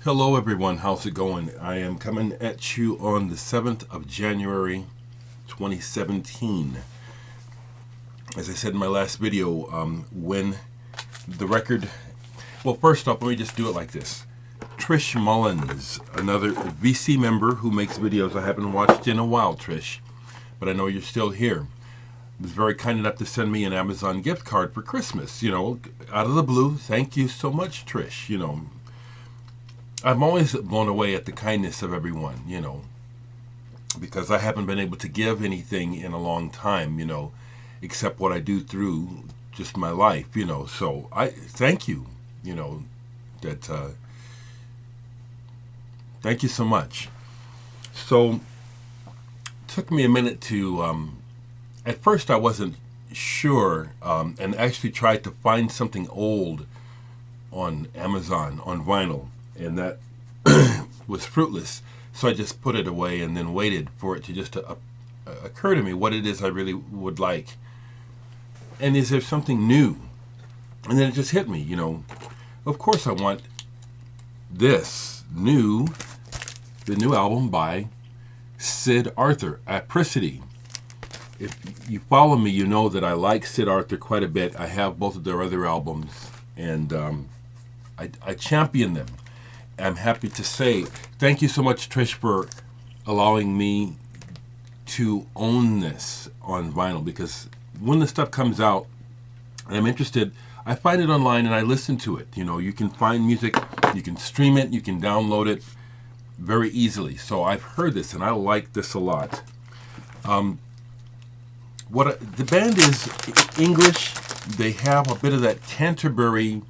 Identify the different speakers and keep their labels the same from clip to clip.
Speaker 1: Hello everyone, how's it going? I am coming at you on the 7th of January 2017. As I said in my last video, when the record... Well, first off, let me just do it like this. Trish Mullins, another VC member who makes videos I haven't watched in a while, Trish, but I know you're still here, was very kind enough to send me an Amazon gift card for Christmas, out of the blue. Thank you so much, Trish. I'm always blown away at the kindness of everyone, because I haven't been able to give anything in a long time, except what I do through just my life, So I thank you, thank you so much. So it took me a minute to, at first I wasn't sure, and actually tried to find something old on Amazon, on vinyl. And that was fruitless. So I just put it away and then waited for it to just occur to me what it is I really would like. And is there something new? And then it just hit me, Of course I want the new album by Syd Arthur, Apricity. If you follow me, you know that I like Syd Arthur quite a bit. I have both of their other albums, and I champion them. I'm happy to say thank you so much, Trish, for allowing me to own this on vinyl, because when the stuff comes out and I'm interested, I find it online and I listen to it. You can find music, you can stream it, you can download it very easily. So I've heard this and I like this a lot. The band is English. They have a bit of that Canterbury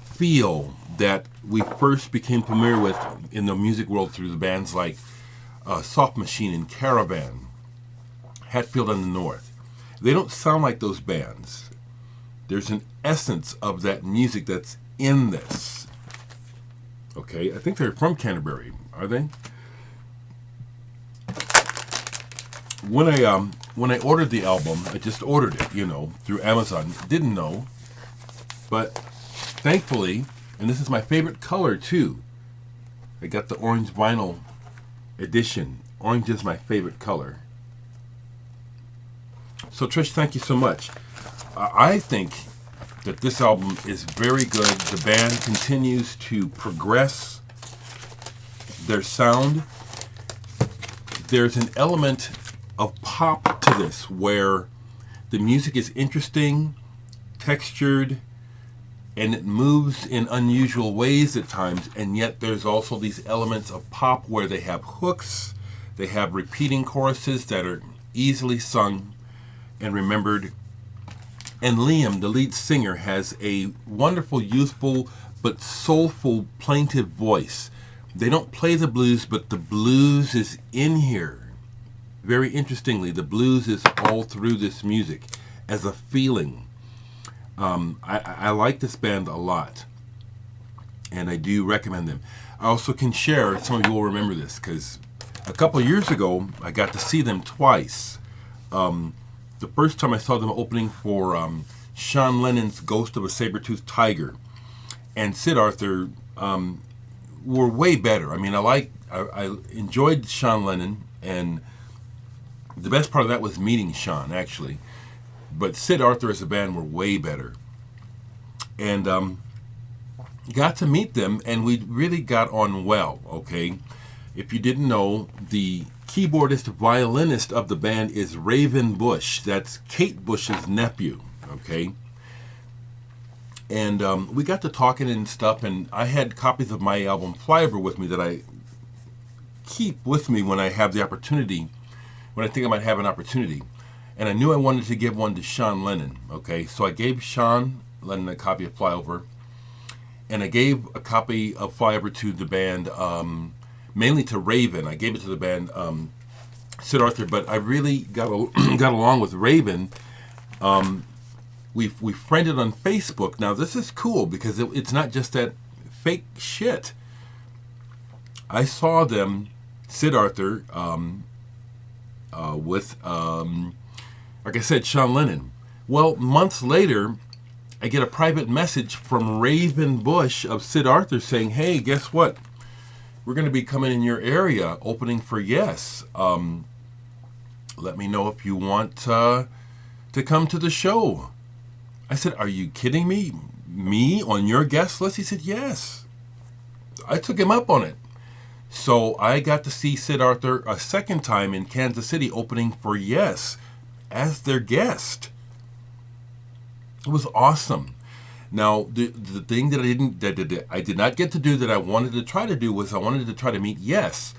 Speaker 1: feel that we first became familiar with in the music world through the bands like Soft Machine and Caravan, Hatfield and the North. They don't sound like those bands. There's an essence of that music that's in this. Okay, I think they're from Canterbury, are they? When I ordered the album, I just ordered it, through Amazon. Didn't know, but thankfully. And this is my favorite color, too. I got the orange vinyl edition. Orange is my favorite color. So, Trish, thank you so much. I think that this album is very good. The band continues to progress their sound. There's an element of pop to this where the music is interesting, textured, and it moves in unusual ways at times, and yet there's also these elements of pop where they have hooks, they have repeating choruses that are easily sung and remembered. And Liam, the lead singer, has a wonderful, youthful, but soulful, plaintive voice. They don't play the blues, but the blues is in here. Very interestingly, the blues is all through this music as a feeling. I like this band a lot, and I do recommend them. I also can share, some of you will remember this, because a couple of years ago, I got to see them twice. The first time I saw them opening for Sean Lennon's Ghost of a Saber-Toothed Tiger, and Syd Arthur were way better. I mean, I enjoyed Sean Lennon, and the best part of that was meeting Sean, actually. But Syd Arthur as a band were way better. And got to meet them, and we really got on well, okay? If you didn't know, the keyboardist, violinist of the band is Raven Bush. That's Kate Bush's nephew, okay? And we got to talking and stuff, and I had copies of my album Flyover with me that I keep with me when I have the opportunity, when I think I might have an opportunity. And I knew I wanted to give one to Sean Lennon, okay? So I gave Sean Lennon a copy of Flyover, and I gave a copy of Flyover to the band, mainly to Raven. I gave it to the band Syd Arthur, but I really got along with Raven. We friended on Facebook. Now, this is cool because it's not just that fake shit. I saw them, Syd Arthur, with... like I said, Sean Lennon. Well, months later, I get a private message from Raven Bush of Syd Arthur saying, hey, guess what? we're going to be coming in your area, opening for Yes. Let me know if you want to come to the show. I said, are you kidding me? Me on your guest list? He said, yes. I took him up on it. So I got to see Syd Arthur a second time in Kansas City, opening for Yes as their guest. It was awesome. Now, the thing that I did not get to do that I wanted to try to do was I wanted to try to meet Yes.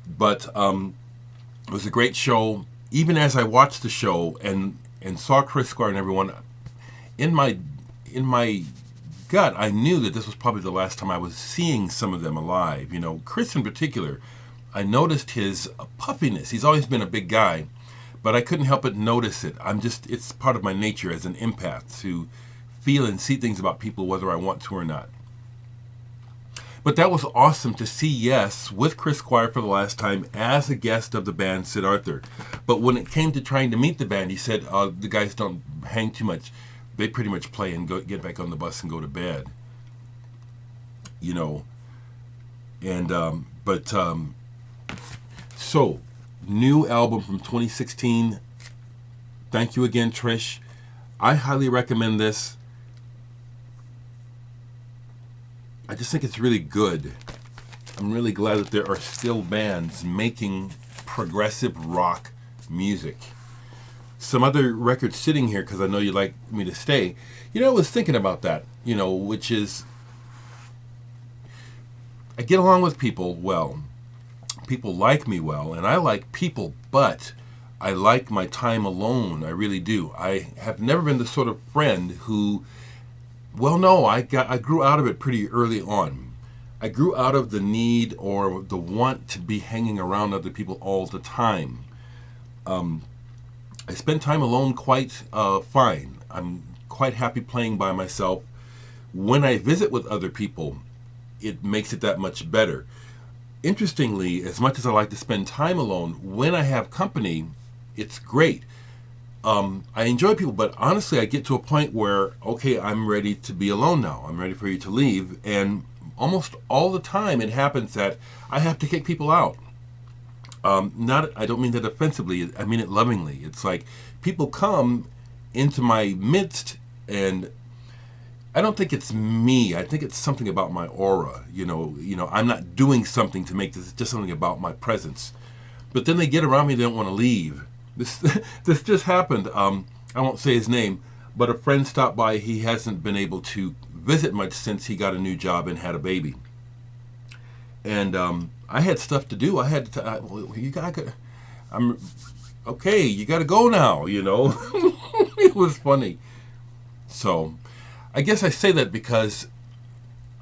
Speaker 1: But it was a great show. Even as I watched the show and saw Chris Squire and everyone, in my gut, I knew that this was probably the last time I was seeing some of them alive. You know, Chris in particular, I noticed his puffiness. He's always been a big guy, but I couldn't help but notice it. It's part of my nature as an empath to feel and see things about people whether I want to or not. But that was awesome to see Yes with Chris Squire for the last time as a guest of the band Syd Arthur. But when it came to trying to meet the band, he said, the guys don't hang too much. They pretty much play and get back on the bus and go to bed. You know. And, so, new album from 2016. Thank you again, Trish. I highly recommend this. I just think it's really good. I'm really glad that there are still bands making progressive rock music. Some other records sitting here, because I know you'd like me to stay. You know, I was thinking about that, you know, which is, I get along with people well. People like me well, and I like people, but I like my time alone. I really do. I have never been the sort of friend who, well, no, I grew out of it pretty early on. I grew out of the need or the want to be hanging around other people all the time. I spend time alone quite fine. I'm quite happy playing by myself. When I visit with other people, it makes it that much better. Interestingly, as much as I like to spend time alone, when I have company, it's great. I enjoy people, but honestly, I get to a point where, okay, I'm ready to be alone now. I'm ready for you to leave. And almost all the time it happens that I have to kick people out. I don't mean that offensively, I mean it lovingly. It's like people come into my midst, and I don't think it's me. I think it's something about my aura. You know, I'm not doing something to make this, just something about my presence. But then they get around me, they don't want to leave. This just happened. I won't say his name, but a friend stopped by. He hasn't been able to visit much since he got a new job and had a baby. And I had stuff to do. I had to. You gotta. I'm okay. You got to go now. You know. It was funny. So, I guess I say that because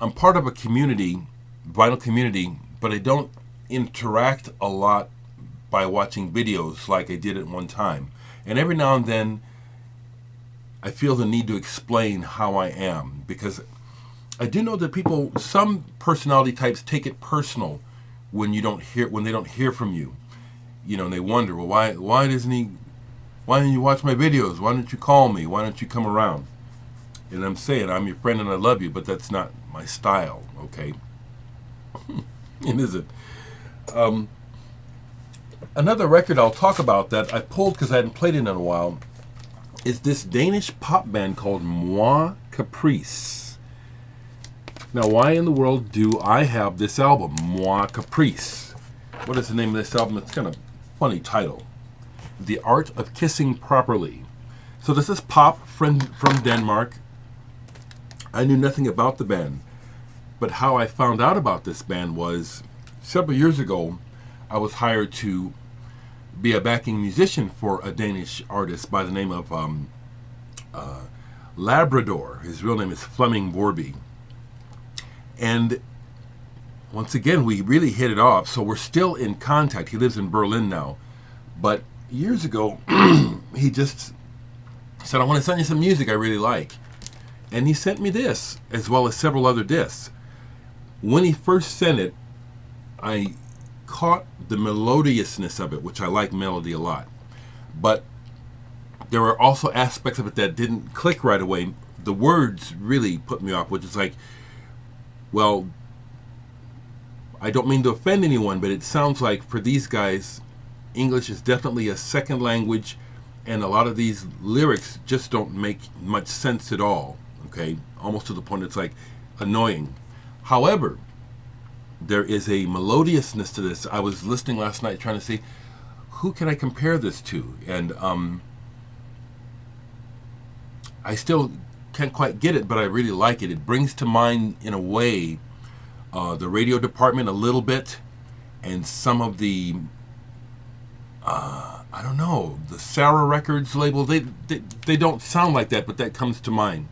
Speaker 1: I'm part of a community, vinyl community, but I don't interact a lot by watching videos like I did at one time. And every now and then, I feel the need to explain how I am, because I do know that some personality types take it personal when they don't hear from you. You know, and they wonder, well, why don't you watch my videos? Why don't you call me? Why don't you come around? And I'm saying, I'm your friend and I love you, but that's not my style, okay? It isn't. Another record I'll talk about that I pulled because I hadn't played it in a while is this Danish pop band called Moa Caprice. Now, why in the world do I have this album, Moa Caprice? What is the name of this album? It's kind of a funny title. The Art of Kissing Properly. So this is pop from Denmark. I knew nothing about the band, but how I found out about this band was several years ago. I was hired to be a backing musician for a Danish artist by the name of Labrador. His real name is Flemming Vorby. And once again, we really hit it off, so we're still in contact. He lives in Berlin now. But years ago, he just said, I want to send you some music I really like. And he sent me this, as well as several other discs. When he first sent it, I caught the melodiousness of it, which I like melody a lot. But there were also aspects of it that didn't click right away. The words really put me off, which is like, well, I don't mean to offend anyone, but it sounds like for these guys, English is definitely a second language, and a lot of these lyrics just don't make much sense at all. Okay, almost to the point it's like annoying. However, there is a melodiousness to this. I was listening last night trying to see who can I compare this to, and I still can't quite get it, but I really like it. It brings to mind, in a way, the radio department a little bit, and some of the I don't know, the Sarah Records label. They don't sound like that, but that comes to mind.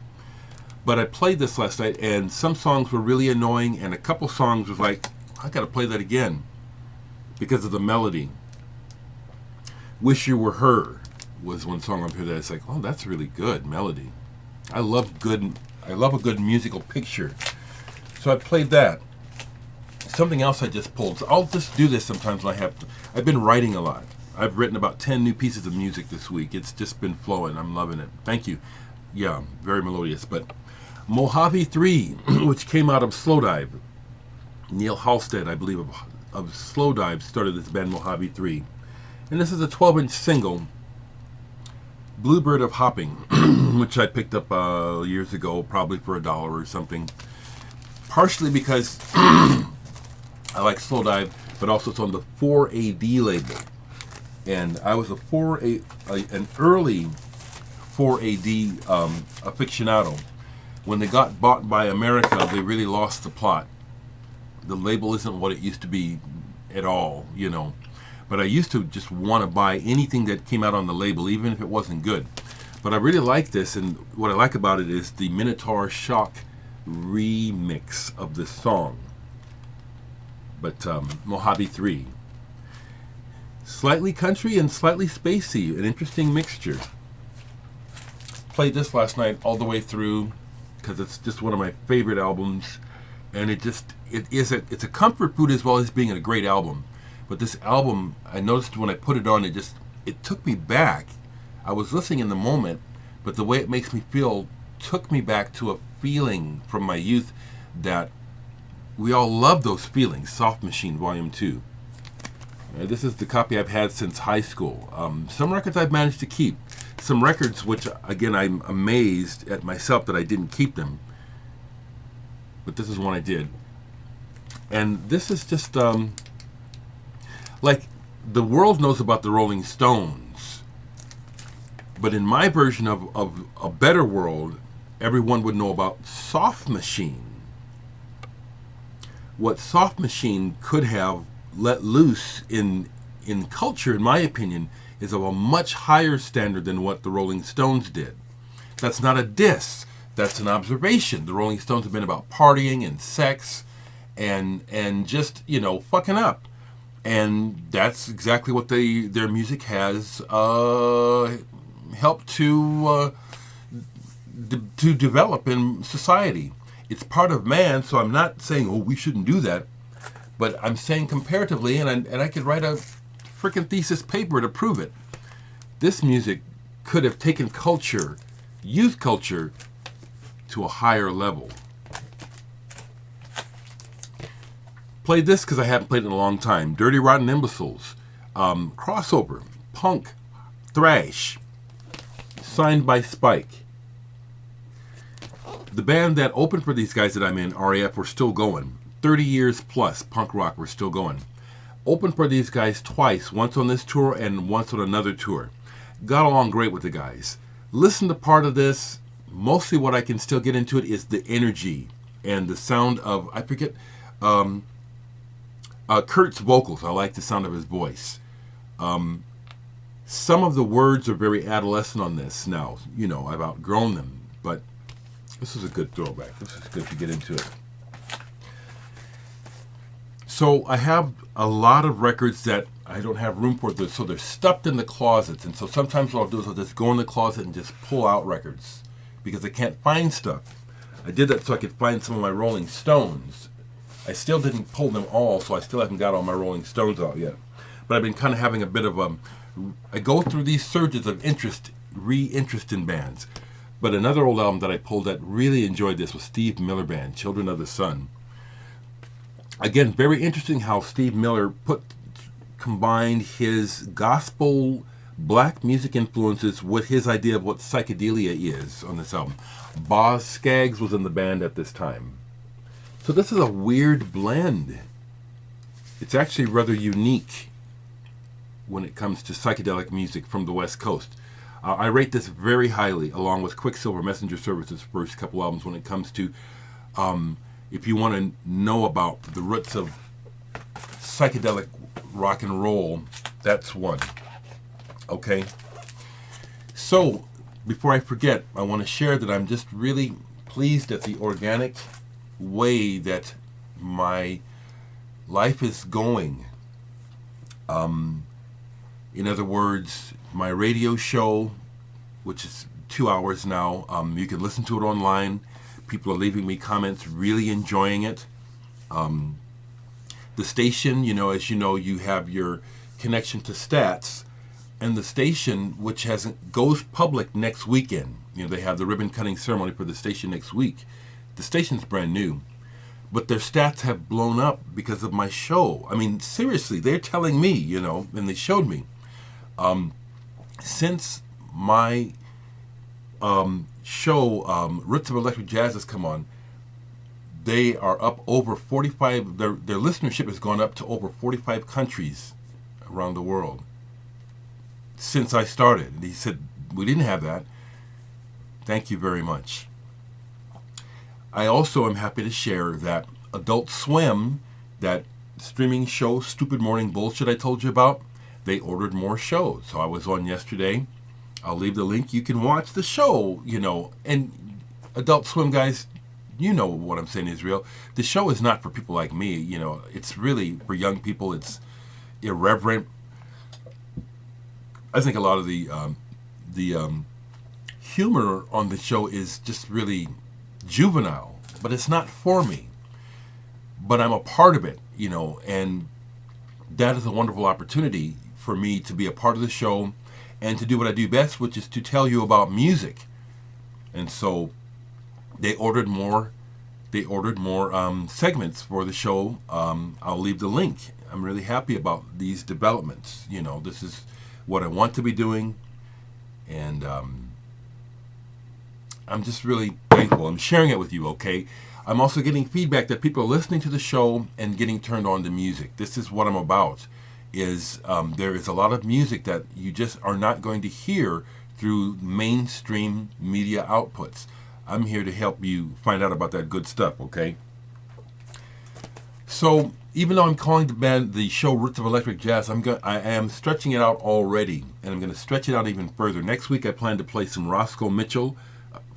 Speaker 1: But I played this last night, and some songs were really annoying, and a couple songs was like, I gotta play that again because of the melody. Wish You Were Her was one song up here that it's like, oh, that's really good melody. I love a good musical picture. So I played that. Something else I just pulled. So I'll just do this sometimes when I've been writing a lot. I've written about 10 new pieces of music this week. It's just been flowing. I'm loving it. Thank you. Yeah, very melodious. But Mojave III, which came out of Slowdive. Neil Halstead, I believe, of Slowdive started this band Mojave III. And this is a 12-inch single, Bluebird of Hopping, which I picked up years ago, probably for $1 or something. Partially because I like Slowdive, but also it's on the 4AD label. And I was an early 4AD aficionado. When they got bought by America, they really lost the plot. The label isn't what it used to be at all, you know. But I used to just want to buy anything that came out on the label, even if it wasn't good. But I really like this, and what I like about it is the Minotaur Shock remix of this song. But Mojave III. Slightly country and slightly spacey, an interesting mixture. Played this last night all the way through because it's just one of my favorite albums, and it's a comfort food as well as being a great album. But this album, I noticed when I put it on, it took me back. I was listening in the moment, but the way it makes me feel took me back to a feeling from my youth that we all love those feelings. Soft Machine Volume 2. This is the copy I've had since high school. Some records I've managed to keep. Some records which, again, I'm amazed at myself that I didn't keep them. But this is one I did. And this is just, like, the world knows about the Rolling Stones. But in my version of a better world, everyone would know about Soft Machine. What Soft Machine could have let loose in culture, in my opinion, is of a much higher standard than what the Rolling Stones did. That's not a diss. That's an observation. The Rolling Stones have been about partying and sex and just, you know, fucking up. And that's exactly what their music has helped to develop in society. It's part of man, so I'm not saying, oh, we shouldn't do that. But I'm saying comparatively, and I could write a freaking thesis paper to prove it. This music could have taken culture, youth culture, to a higher level. Played this because I haven't played it in a long time. Dirty Rotten Imbeciles. Crossover. Punk. Thrash. Signed by Spike. The band that opened for these guys that I'm in, RAF, were still going. 30 years plus, punk rock, we're still going. Opened for these guys twice, once on this tour and once on another tour. Got along great with the guys. Listen to part of this. Mostly what I can still get into it is the energy and the sound of, I forget, Kurt's vocals. I like the sound of his voice. Some of the words are very adolescent on this now. You know, I've outgrown them, but this is a good throwback. This is good to get into it. So I have a lot of records that I don't have room for, so they're stuffed in the closets. And so sometimes what I'll do is I'll just go in the closet and just pull out records because I can't find stuff. I did that so I could find some of my Rolling Stones. I still didn't pull them all, so I still haven't got all my Rolling Stones out yet. But I've been kind of having a bit of I go through these surges of re-interest in bands. But another old album that I pulled that really enjoyed this was Steve Miller Band, Children of the Sun. Again, very interesting how Steve Miller combined his gospel black music influences with his idea of what psychedelia is on this album. Boz Scaggs was in the band at this time. So this is a weird blend. It's actually rather unique when it comes to psychedelic music from the West Coast. I rate this very highly, along with Quicksilver Messenger Service's first couple albums, when it comes to, if you want to know about the roots of psychedelic rock and roll, that's one. Okay? So, before I forget, I want to share that I'm just really pleased at the organic way that my life is going. In other words, my radio show, which is 2 hours now, you can listen to it online. People are leaving me comments, really enjoying it. The station, as you know, you have your connection to Stats, and the station, which goes public next weekend. They have the ribbon cutting ceremony for the station next week. The station's brand new, but their stats have blown up because of my show. I mean, seriously, they're telling me, and they showed me. Since my show, Roots of Electric Jazz, has come on, they are up over 45, their listenership has gone up to over 45 countries around the world since I started. And he said, we didn't have that. Thank you very much. I also am happy to share that Adult Swim, that streaming show, Stupid Morning Bullshit I told you about, they ordered more shows. So I was on yesterday. I'll leave the link. You can watch the show, and Adult Swim guys, you know what I'm saying, Israel. The show is not for people like me, it's really for young people. It's irreverent. I think a lot of the humor on the show is just really juvenile, but it's not for me. But I'm a part of it, and that is a wonderful opportunity for me to be a part of the show and to do what I do best, which is to tell you about music. And so they ordered more segments for the show. I'll leave the link. I'm really happy about these developments. This is what I want to be doing, and I'm just really thankful. I'm sharing it with you, okay? I'm also getting feedback that people are listening to the show and getting turned on to music. This is what I'm about. There is a lot of music that you just are not going to hear through mainstream media outputs. I'm here to help you find out about that good stuff, okay? So, even though I'm calling the show Roots of Electric Jazz, I am stretching it out already, and I'm going to stretch it out even further. Next week, I plan to play some Roscoe Mitchell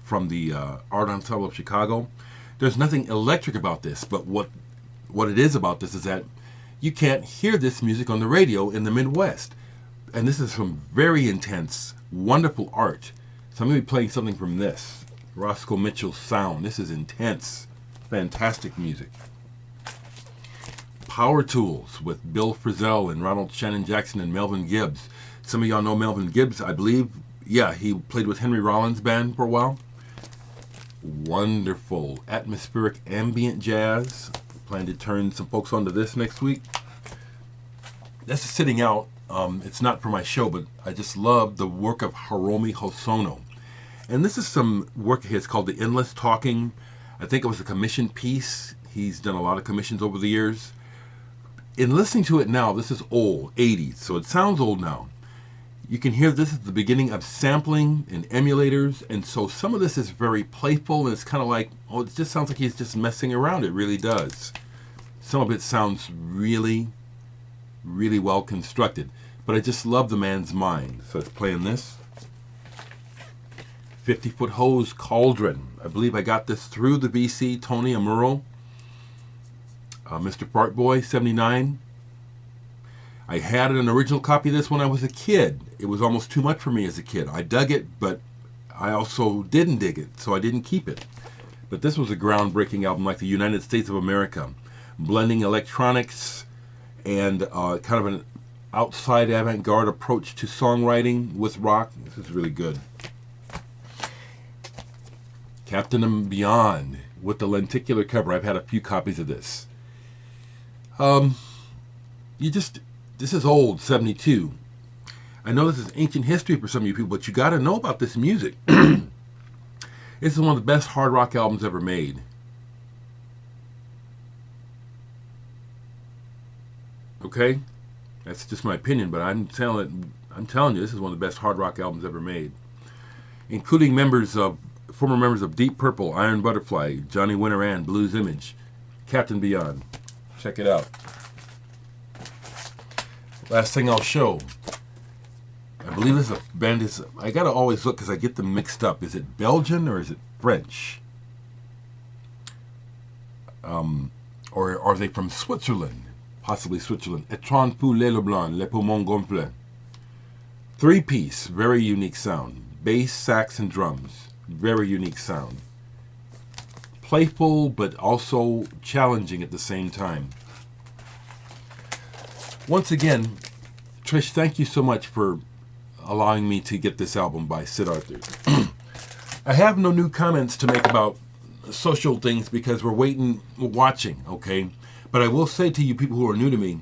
Speaker 1: from the Art Ensemble of Chicago. There's nothing electric about this, but what it is about this is that you can't hear this music on the radio in the Midwest. And this is some very intense, wonderful art. So I'm going to be playing something from this, Roscoe Mitchell's sound. This is intense, fantastic music. Power Tools with Bill Frisell and Ronald Shannon Jackson and Melvin Gibbs. Some of y'all know Melvin Gibbs, I believe. Yeah, he played with Henry Rollins' band for a while. Wonderful atmospheric ambient jazz. Plan to turn some folks onto this next week. This is sitting out. It's not for my show, but I just love the work of Hiromi Hosono. And this is some work of his called The Endless Talking. I think it was a commission piece. He's done a lot of commissions over the years. In listening to it now, this is old, 80s, so it sounds old now. You can hear this is the beginning of sampling and emulators, and so some of this is very playful, and it's kind of like, it just sounds like he's just messing around. It really does. Some of it sounds really, really well constructed, but I just love the man's mind. So it's playing this. 50-Foot Hose Cauldron. I believe I got this through the BC Tony Amaral. Mr. Fart Boy, 79. I had an original copy of this when I was a kid. It was almost too much for me as a kid. I dug it, but I also didn't dig it, so I didn't keep it. But this was a groundbreaking album, like the United States of America, blending electronics and kind of an outside avant-garde approach to songwriting with rock. This is really good. Captain and Beyond with the lenticular cover. I've had a few copies of this. This is old, 72. I know this is ancient history for some of you people, but you got to know about this music. This is one of the best hard rock albums ever made. Okay? That's just my opinion, but I'm telling you, this is one of the best hard rock albums ever made. Including former members of Deep Purple, Iron Butterfly, Johnny Winter and Blues Image, Captain Beyond. Check it out. Last thing I'll show. I believe this band is, I gotta always look because I get them mixed up. Is it Belgian or is it French? Or are they from Switzerland? Possibly Switzerland. Etran Poulet Leblanc, Le Poumon Gonflé. 3-piece, very unique sound. Bass, sax, and drums. Very unique sound. Playful, but also challenging at the same time. Once again, Trish, thank you so much for allowing me to get this album by Syd Arthur. I have no new comments to make about social things because we're watching, okay? But I will say to you people who are new to me,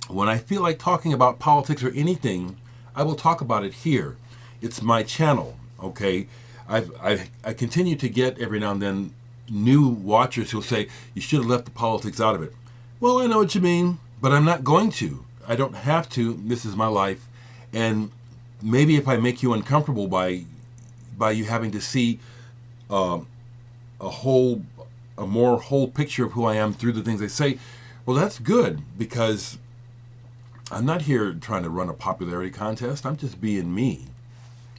Speaker 1: when I feel like talking about politics or anything, I will talk about it here. It's my channel, okay? I continue to get every now and then new watchers who'll say, you should have left the politics out of it. Well, I know what you mean, but I'm not going to. I don't have to. This is my life. And maybe if I make you uncomfortable by you having to see a more whole picture of who I am through the things I say, well, that's good, because I'm not here trying to run a popularity contest. I'm just being me.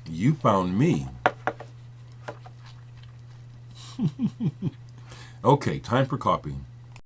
Speaker 1: You found me. Okay, time for coffee.